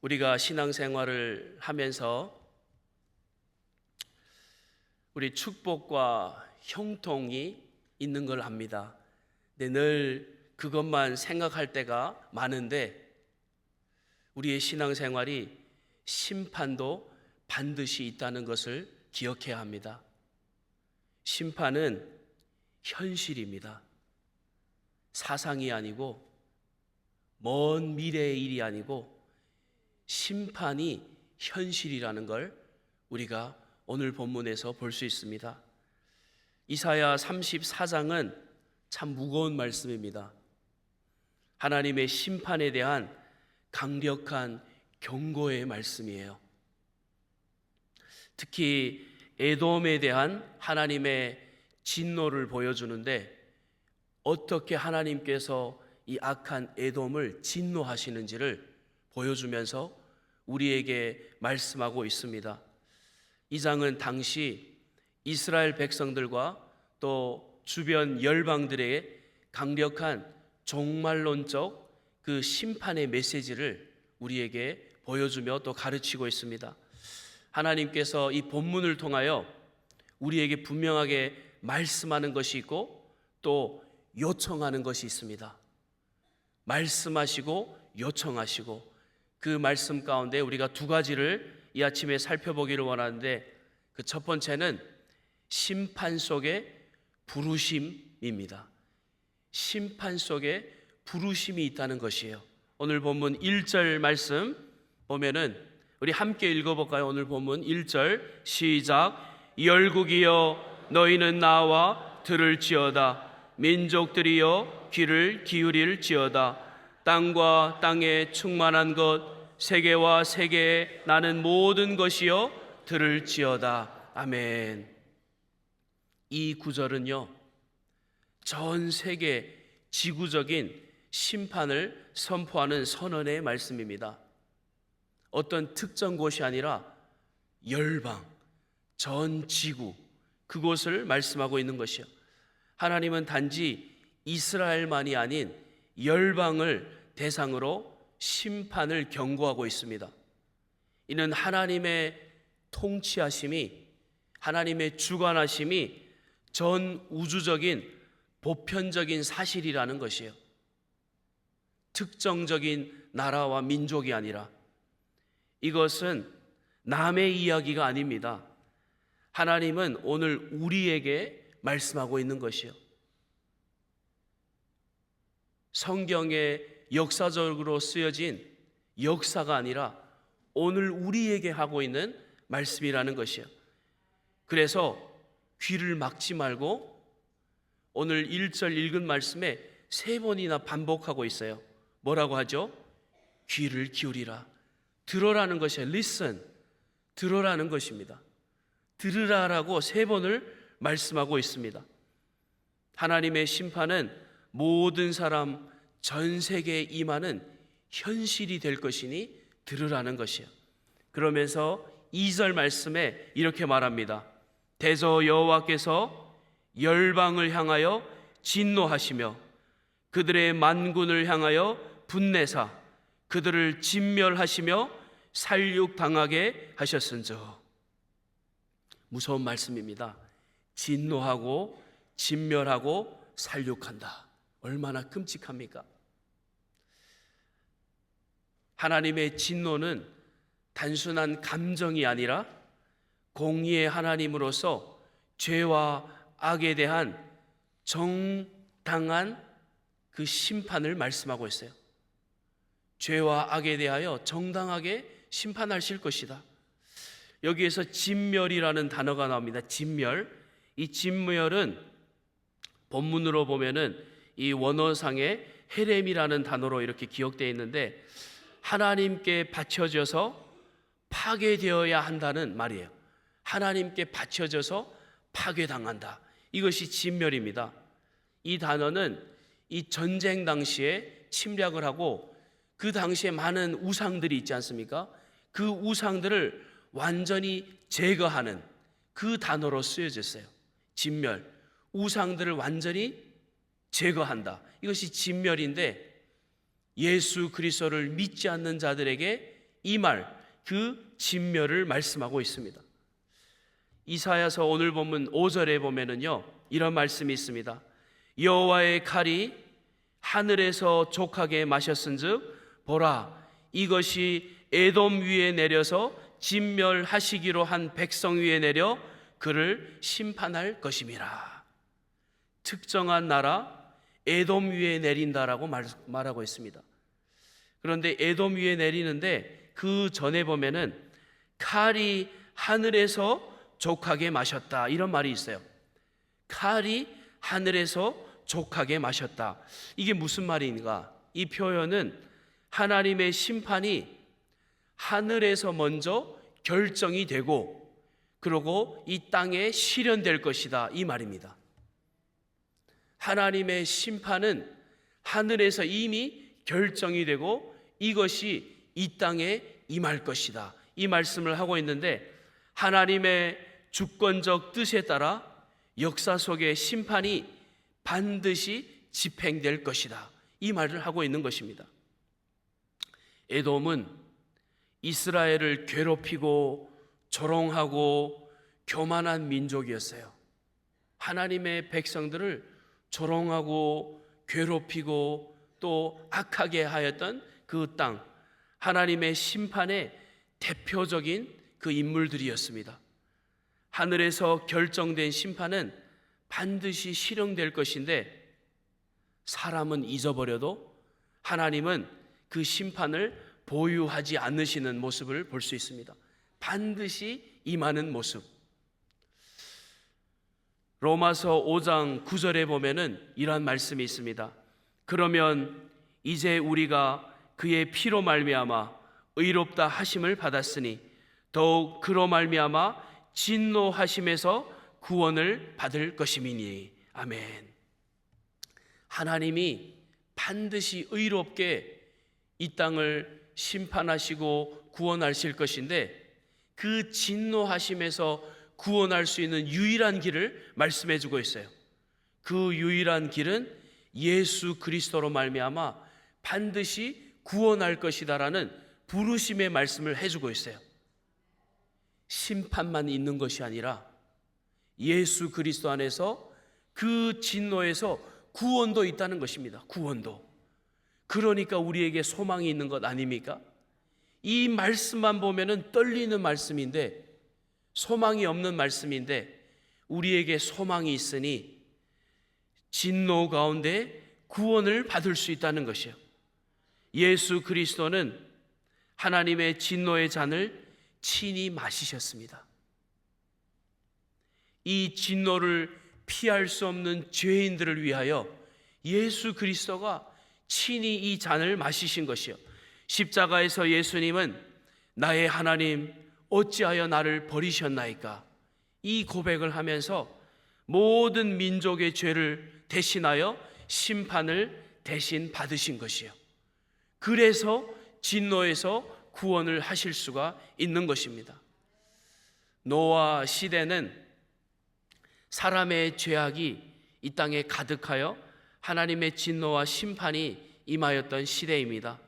우리가 신앙생활을 하면서 우리 축복과 형통이 있는 걸 압니다. 근데 늘 그것만 생각할 때가 많은데 우리의 신앙생활이 심판도 반드시 있다는 것을 기억해야 합니다. 심판은 현실입니다. 사상이 아니고 먼 미래의 일이 아니고 심판이 현실이라는 걸 우리가 오늘 본문에서 볼 수 있습니다. 이사야 34장은 참 무거운 말씀입니다. 하나님의 심판에 대한 강력한 경고의 말씀이에요. 특히 에돔에 대한 하나님의 진노를 보여주는데 어떻게 하나님께서 이 악한 에돔을 진노하시는지를 보여주면서 우리에게 말씀하고 있습니다. 이 장은 당시 이스라엘 백성들과 또 주변 열방들의 강력한 종말론적 그 심판의 메시지를 우리에게 보여주며 또 가르치고 있습니다. 하나님께서 이 본문을 통하여 우리에게 분명하게 말씀하는 것이 있고 또 요청하는 것이 있습니다. 말씀하시고 요청하시고 그 말씀 가운데 우리가 두 가지를 이 아침에 살펴보기를 원하는데 그 첫 번째는 심판 속에 부르심입니다. 심판 속에 부르심이 있다는 것이에요. 오늘 본문 1절 말씀 보면은 우리 함께 읽어볼까요? 오늘 본문 1절 시작. 열국이여 너희는 나와 들을지어다. 민족들이여 귀를 기울일지어다. 땅과 땅에 충만한 것 세계와 세계에 나는 모든 것이여 들을지어다. 아멘. 이 구절은요 전 세계 지구적인 심판을 선포하는 선언의 말씀입니다. 어떤 특정 곳이 아니라 열방, 전 지구 그곳을 말씀하고 있는 것이요. 하나님은 단지 이스라엘만이 아닌 열방을 대상으로 심판을 경고하고 있습니다. 이는 하나님의 통치하심이, 하나님의 주관하심이 전 우주적인 보편적인 사실이라는 것이에요. 특정적인 나라와 민족이 아니라 이것은 남의 이야기가 아닙니다. 하나님은 오늘 우리에게 말씀하고 있는 것이요. 성경에 역사적으로 쓰여진 역사가 아니라 오늘 우리에게 하고 있는 말씀이라는 것이요. 그래서 귀를 막지 말고 오늘 1절 읽은 말씀에 3번이나 반복하고 있어요. 뭐라고 하죠? 귀를 기울이라. 들어라는 것이에요. listen. 들어라는 것입니다. 들으라라고 3번을 말씀하고 있습니다. 하나님의 심판은 모든 사람 전 세계에 임하는 현실이 될 것이니 들으라는 것이에요. 그러면서 2절 말씀에 이렇게 말합니다. 대저 여호와께서 열방을 향하여 진노하시며 그들의 만군을 향하여 분내사 그들을 진멸하시며 살육당하게 하셨은즉. 무서운 말씀입니다. 진노하고 진멸하고 살육한다. 얼마나 끔찍합니까? 하나님의 진노는 단순한 감정이 아니라 공의의 하나님으로서 죄와 악에 대한 정당한 그 심판을 말씀하고 있어요. 죄와 악에 대하여 정당하게 심판하실 것이다. 여기에서 진멸이라는 단어가 나옵니다. 진멸. 이 진멸은 본문으로 보면은 이 원어상에 헤렘이라는 단어로 이렇게 기억되어 있는데 하나님께 바쳐져서 파괴되어야 한다는 말이에요. 하나님께 바쳐져서 파괴당한다. 이것이 진멸입니다. 이 단어는 이 전쟁 당시에 침략을 하고 그 당시에 많은 우상들이 있지 않습니까? 그 우상들을 완전히 제거하는 그 단어로 쓰여졌어요. 진멸. 우상들을 완전히 제거한다. 이것이 진멸인데 예수 그리스도를 믿지 않는 자들에게 이 말, 그 진멸을 말씀하고 있습니다. 이사야서 오늘 본문 5절에 보면은요, 이런 말씀이 있습니다. 여호와의 칼이 하늘에서 족하게 마셨은즉 보라, 이것이 에돔 위에 내려서 진멸하시기로 한 백성 위에 내려 그를 심판할 것임이라. 특정한 나라 에돔 위에 내린다라고 말하고 있습니다. 그런데 에돔 위에 내리는데 그 전에 보면은 칼이 하늘에서 족하게 마셨다, 이런 말이 있어요. 칼이 하늘에서 족하게 마셨다. 이게 무슨 말인가? 이 표현은 하나님의 심판이 하늘에서 먼저 결정이 되고 그리고 이 땅에 실현될 것이다, 이 말입니다. 하나님의 심판은 하늘에서 이미 결정이 되고 이것이 이 땅에 임할 것이다, 이 말씀을 하고 있는데, 하나님의 주권적 뜻에 따라 역사 속의 심판이 반드시 집행될 것이다, 이 말을 하고 있는 것입니다. 에돔은 이스라엘을 괴롭히고 조롱하고 교만한 민족이었어요. 하나님의 백성들을 조롱하고 괴롭히고 또 악하게 하였던 그 땅, 하나님의 심판의 대표적인 그 인물들이었습니다. 하늘에서 결정된 심판은 반드시 실행될 것인데, 사람은 잊어버려도 하나님은 그 심판을 보유하지 않으시는 모습을 볼 수 있습니다. 반드시 임하는 모습. 로마서 5장 9절에 보면은 이러한 말씀이 있습니다. 그러면 이제 우리가 그의 피로 말미암아 의롭다 하심을 받았으니 더욱 그로 말미암아 진노하심에서 구원을 받을 것임이니. 아멘. 하나님이 반드시 의롭게 이 땅을 심판하시고 구원하실 것인데, 그 진노하심에서 구원할 수 있는 유일한 길을 말씀해 주고 있어요. 그 유일한 길은 예수 그리스도로 말미암아 반드시 구원할 것이다라는 부르심의 말씀을 해주고 있어요. 심판만 있는 것이 아니라 예수 그리스도 안에서 그 진노에서 구원도 있다는 것입니다. 구원도. 그러니까 우리에게 소망이 있는 것 아닙니까? 이 말씀만 보면은 떨리는 말씀인데, 소망이 없는 말씀인데, 우리에게 소망이 있으니 진노 가운데 구원을 받을 수 있다는 것이요. 예수 그리스도는 하나님의 진노의 잔을 친히 마시셨습니다. 이 진노를 피할 수 없는 죄인들을 위하여 예수 그리스도가 친히 이 잔을 마시신 것이요. 십자가에서 예수님은 나의 하나님 어찌하여 나를 버리셨나이까, 이 고백을 하면서 모든 민족의 죄를 대신하여 심판을 대신 받으신 것이요. 그래서 진노에서 구원을 하실 수가 있는 것입니다. 노아 시대는 사람의 죄악이 이 땅에 가득하여 하나님의 진노와 심판이 임하였던 시대입니다.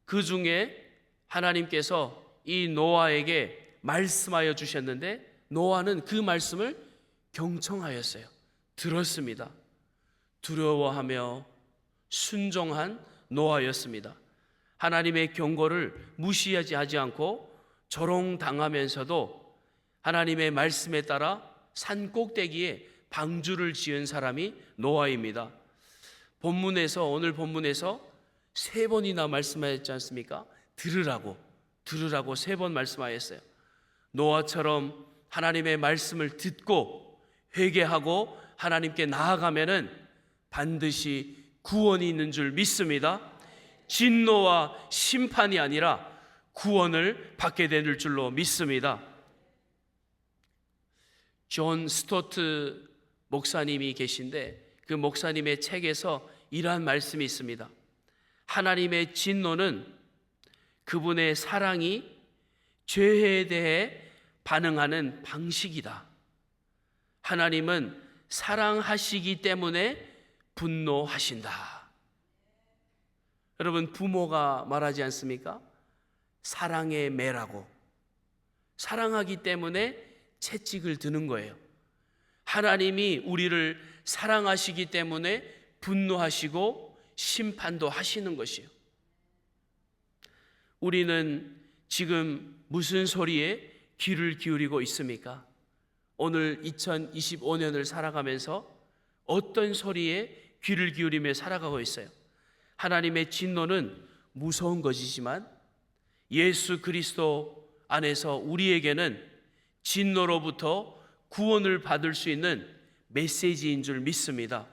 그 중에 하나님께서 이 노아에게 말씀하여 주셨는데, 노아는 그 말씀을 경청하였어요. 들었습니다. 두려워하며 순종한 노아였습니다. 하나님의 경고를 무시하지 않고 조롱당하면서도 하나님의 말씀에 따라 산 꼭대기에 방주를 지은 사람이 노아입니다. 오늘 본문에서 3번이나 말씀하셨지 않습니까? 들으라고 3번 말씀하였어요. 노아처럼 하나님의 말씀을 듣고 회개하고 하나님께 나아가면은 반드시 구원이 있는 줄 믿습니다. 진노와 심판이 아니라 구원을 받게 될 줄로 믿습니다. 존 스토트 목사님이 계신데, 그 목사님의 책에서 이러한 말씀이 있습니다. 하나님의 진노는 그분의 사랑이 죄에 대해 반응하는 방식이다. 하나님은 사랑하시기 때문에 분노하신다. 여러분, 부모가 말하지 않습니까? 사랑의 매라고, 사랑하기 때문에 채찍을 드는 거예요. 하나님이 우리를 사랑하시기 때문에 분노하시고 심판도 하시는 것이에요. 우리는 지금 무슨 소리에 귀를 기울이고 있습니까? 오늘 2025년을 살아가면서 어떤 소리에 귀를 기울이며 살아가고 있어요? 하나님의 진노는 무서운 것이지만 예수 그리스도 안에서 우리에게는 진노로부터 구원을 받을 수 있는 메시지인 줄 믿습니다.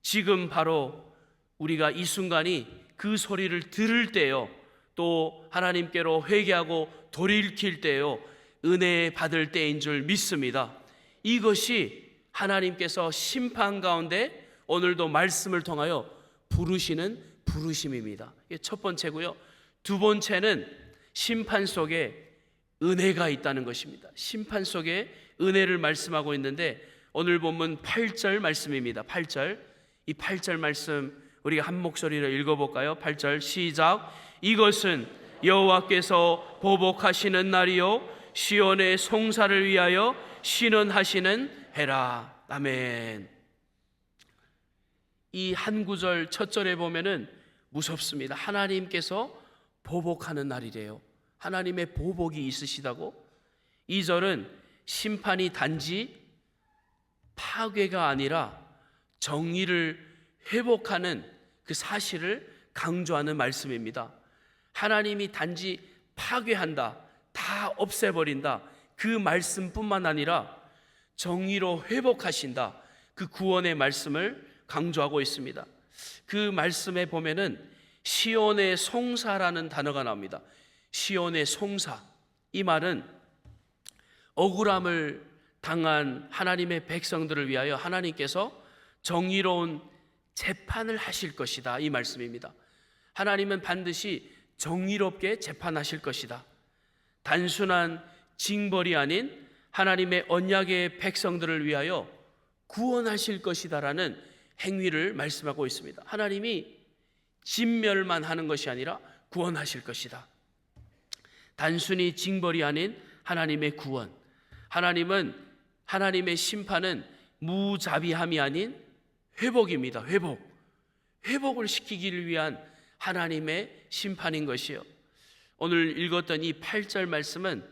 지금 바로 우리가 이 순간이 그 소리를 들을 때요, 또 하나님께로 회개하고 돌이킬 때요, 은혜 받을 때인 줄 믿습니다. 이것이 하나님께서 심판 가운데 오늘도 말씀을 통하여 부르시는 부르심입니다. 이게 첫 번째고요. 두 번째는 심판 속에 은혜가 있다는 것입니다. 심판 속에 은혜를 말씀하고 있는데 오늘 본문 8절 말씀입니다. 8절, 이 8절 말씀 우리가 한 목소리로 읽어볼까요? 8절 시작. 이것은 여호와께서 보복하시는 날이요 시온의 송사를 위하여 신원하시는 해라. 아멘. 이 한 구절 첫 절에 보면은 무섭습니다. 하나님께서 보복하는 날이래요. 하나님의 보복이 있으시다고. 2절은 심판이 단지 파괴가 아니라 정의를 회복하는 그 사실을 강조하는 말씀입니다. 하나님이 단지 파괴한다, 다 없애버린다, 그 말씀뿐만 아니라 정의로 회복하신다, 그 구원의 말씀을 강조하고 있습니다. 그 말씀에 보면은 시온의 송사라는 단어가 나옵니다. 시온의 송사, 이 말은 억울함을 당한 하나님의 백성들을 위하여 하나님께서 정의로운 재판을 하실 것이다, 이 말씀입니다. 하나님은 반드시 정의롭게 재판하실 것이다. 단순한 징벌이 아닌 하나님의 언약의 백성들을 위하여 구원하실 것이다라는 행위를 말씀하고 있습니다. 하나님이 진멸만 하는 것이 아니라 구원하실 것이다. 단순히 징벌이 아닌 하나님의 구원. 하나님의 심판은 무자비함이 아닌 회복입니다. 회복을 시키기를 위한 하나님의 심판인 것이요. 오늘 읽었던 이 8절 말씀은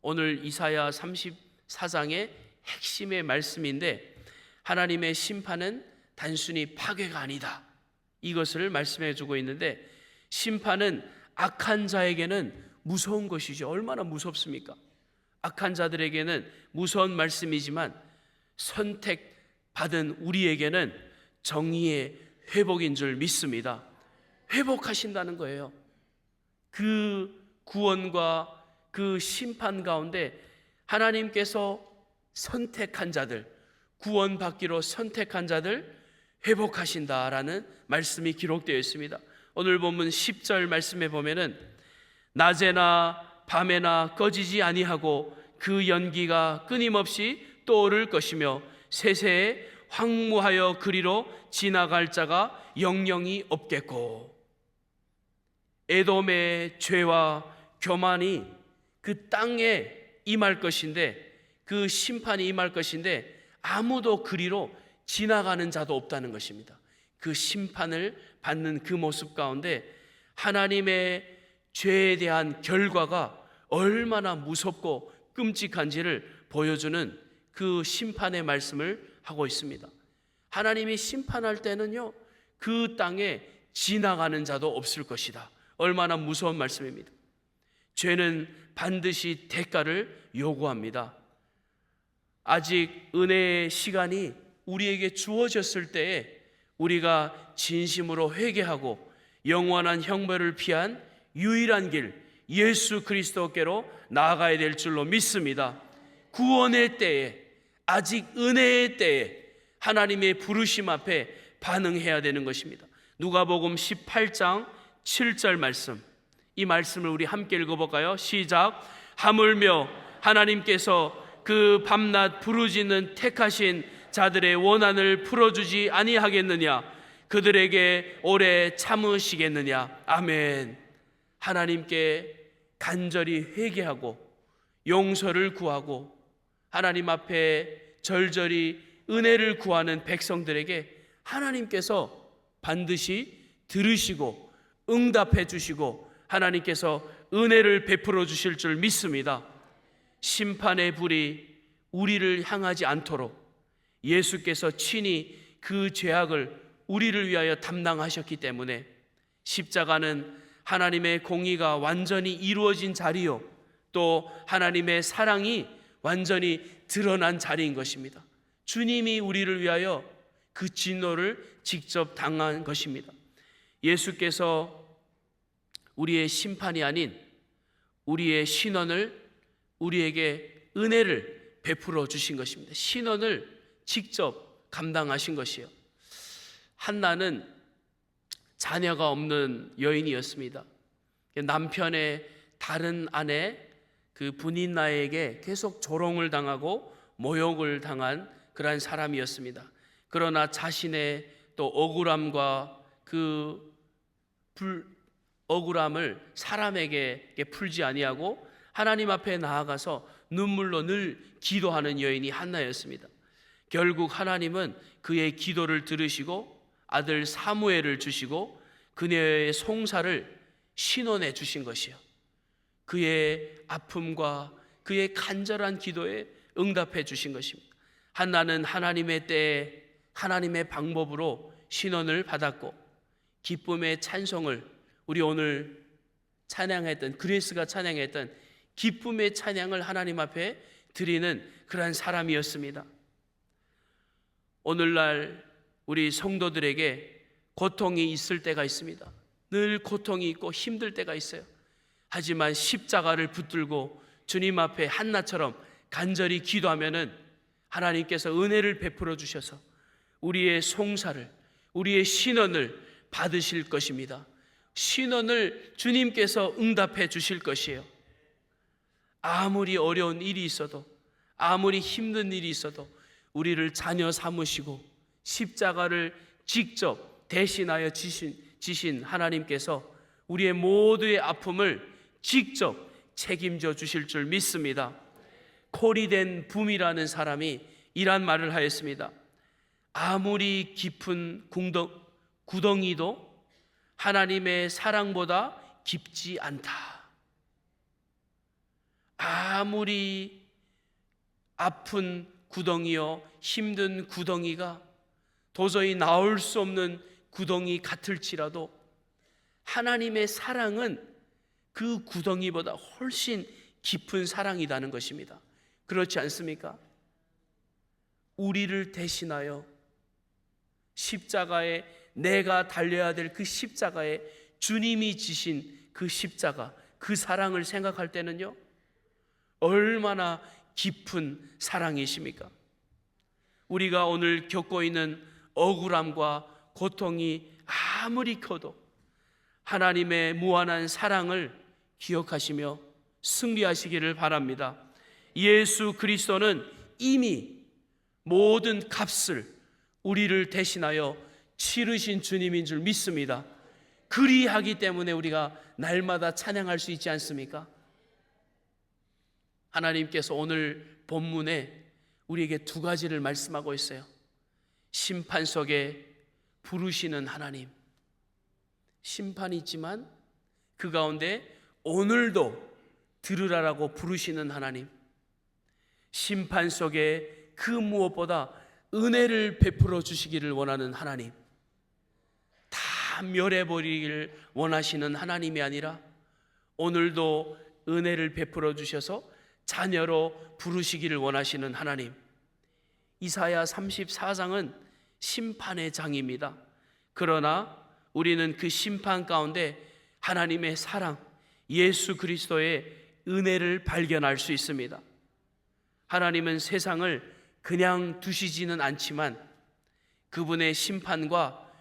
오늘 이사야 34장의 핵심의 말씀인데 하나님의 심판은 단순히 파괴가 아니다, 이것을 말씀해 주고 있는데 심판은 악한 자에게는 무서운 것이죠. 얼마나 무섭습니까? 악한 자들에게는 무서운 말씀이지만 선택받은 우리에게는 정의의 회복인 줄 믿습니다. 회복하신다는 거예요. 그 구원과 그 심판 가운데 하나님께서 선택한 자들, 구원받기로 선택한 자들 회복하신다라는 말씀이 기록되어 있습니다. 오늘 본문 10절 말씀에 보면은 낮에나 밤에나 꺼지지 아니하고 그 연기가 끊임없이 떠오를 것이며 세세에 황무하여 그리로 지나갈 자가 영영이 없겠고. 에돔의 죄와 교만이 그 땅에 임할 것인데, 그 심판이 임할 것인데 아무도 그리로 지나가는 자도 없다는 것입니다. 그 심판을 받는 그 모습 가운데 하나님의 죄에 대한 결과가 얼마나 무섭고 끔찍한지를 보여주는 그 심판의 말씀을 하고 있습니다. 하나님이 심판할 때는요, 그 땅에 지나가는 자도 없을 것이다. 얼마나 무서운 말씀입니다. 죄는 반드시 대가를 요구합니다. 아직 은혜의 시간이 우리에게 주어졌을 때에 우리가 진심으로 회개하고 영원한 형벌을 피한 유일한 길 예수 그리스도께로 나아가야 될 줄로 믿습니다. 구원의 때에, 아직 은혜의 때에 하나님의 부르심 앞에 반응해야 되는 것입니다. 누가복음 18장 7절 말씀, 이 말씀을 우리 함께 읽어볼까요? 시작. 하물며 하나님께서 그 밤낮 부르짖는 택하신 자들의 원한을 풀어주지 아니하겠느냐? 그들에게 오래 참으시겠느냐? 아멘. 하나님께 간절히 회개하고 용서를 구하고 하나님 앞에 절절히 은혜를 구하는 백성들에게 하나님께서 반드시 들으시고 응답해 주시고 하나님께서 은혜를 베풀어 주실 줄 믿습니다. 심판의 불이 우리를 향하지 않도록 예수께서 친히 그 죄악을 우리를 위하여 담당하셨기 때문에 십자가는 하나님의 공의가 완전히 이루어진 자리요, 또 하나님의 사랑이 완전히 드러난 자리인 것입니다. 주님이 우리를 위하여 그 진노를 직접 당한 것입니다. 예수께서 우리의 심판이 아닌 우리의 신원을, 우리에게 은혜를 베풀어 주신 것입니다. 신원을 직접 감당하신 것이에요. 한나는 자녀가 없는 여인이었습니다. 남편의 다른 아내 그 분인나에게 계속 조롱을 당하고 모욕을 당한 그러한 사람이었습니다. 그러나 자신의 또 억울함과 그 억울함을 사람에게 풀지 아니하고 하나님 앞에 나아가서 눈물로 늘 기도하는 여인이 한나였습니다. 결국 하나님은 그의 기도를 들으시고 아들 사무엘을 주시고 그녀의 송사를 신원해 주신 것이요, 그의 아픔과 그의 간절한 기도에 응답해 주신 것입니다. 한나는 하나님의 때에 하나님의 방법으로 신원을 받았고 기쁨의 찬송을, 우리 오늘 찬양했던, 그레이스가 찬양했던 기쁨의 찬양을 하나님 앞에 드리는 그러한 사람이었습니다. 오늘날 우리 성도들에게 고통이 있을 때가 있습니다. 늘 고통이 있고 힘들 때가 있어요. 하지만 십자가를 붙들고 주님 앞에 한나처럼 간절히 기도하면은 하나님께서 은혜를 베풀어 주셔서 우리의 송사를, 우리의 신원을 받으실 것입니다. 신원을 주님께서 응답해 주실 것이에요. 아무리 어려운 일이 있어도, 아무리 힘든 일이 있어도 우리를 자녀 삼으시고 십자가를 직접 대신하여 지신 하나님께서 우리의 모두의 아픔을 직접 책임져 주실 줄 믿습니다. 코리된 붐이라는 사람이 이란 말을 하였습니다. 아무리 깊은 구덩이도 하나님의 사랑보다 깊지 않다. 아무리 아픈 구덩이요, 힘든 구덩이가 도저히 나올 수 없는 구덩이 같을지라도 하나님의 사랑은 그 구덩이보다 훨씬 깊은 사랑이라는 것입니다. 그렇지 않습니까? 우리를 대신하여 십자가에, 내가 달려야 될 그 십자가에 주님이 지신 그 십자가, 그 사랑을 생각할 때는요, 얼마나 깊은 사랑이십니까? 우리가 오늘 겪고 있는 억울함과 고통이 아무리 커도 하나님의 무한한 사랑을 기억하시며 승리하시기를 바랍니다. 예수 그리스도는 이미 모든 값을 우리를 대신하여 치르신 주님인 줄 믿습니다. 그리하기 때문에 우리가 날마다 찬양할 수 있지 않습니까? 하나님께서 오늘 본문에 우리에게 두 가지를 말씀하고 있어요. 심판 속에 부르시는 하나님, 심판이 있지만 그 가운데 오늘도 들으라라고 부르시는 하나님, 심판 속에 그 무엇보다 은혜를 베풀어 주시기를 원하는 하나님, 다 멸해버리기를 원하시는 하나님이 아니라 오늘도 은혜를 베풀어 주셔서 자녀로 부르시기를 원하시는 하나님. 이사야 34장은 심판의 장입니다. 그러나 우리는 그 심판 가운데 하나님의 사랑, 예수 그리스도의 은혜를 발견할 수 있습니다. 하나님은 세상을 그냥 두시지는 않지만 그분의 심판과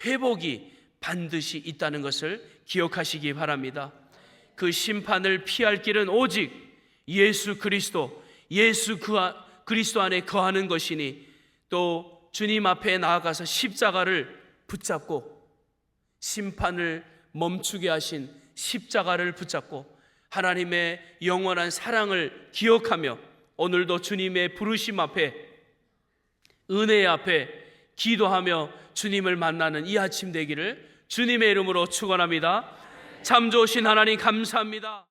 회복이 반드시 있다는 것을 기억하시기 바랍니다. 그 심판을 피할 길은 오직 예수 그리스도, 그리스도 안에 거하는 것이니, 또 주님 앞에 나아가서 십자가를 붙잡고 심판을 멈추게 하신 십자가를 붙잡고 하나님의 영원한 사랑을 기억하며 오늘도 주님의 부르심 앞에, 은혜 앞에 기도하며 주님을 만나는 이 아침 되기를 주님의 이름으로 축원합니다. 참 좋으신 하나님 감사합니다.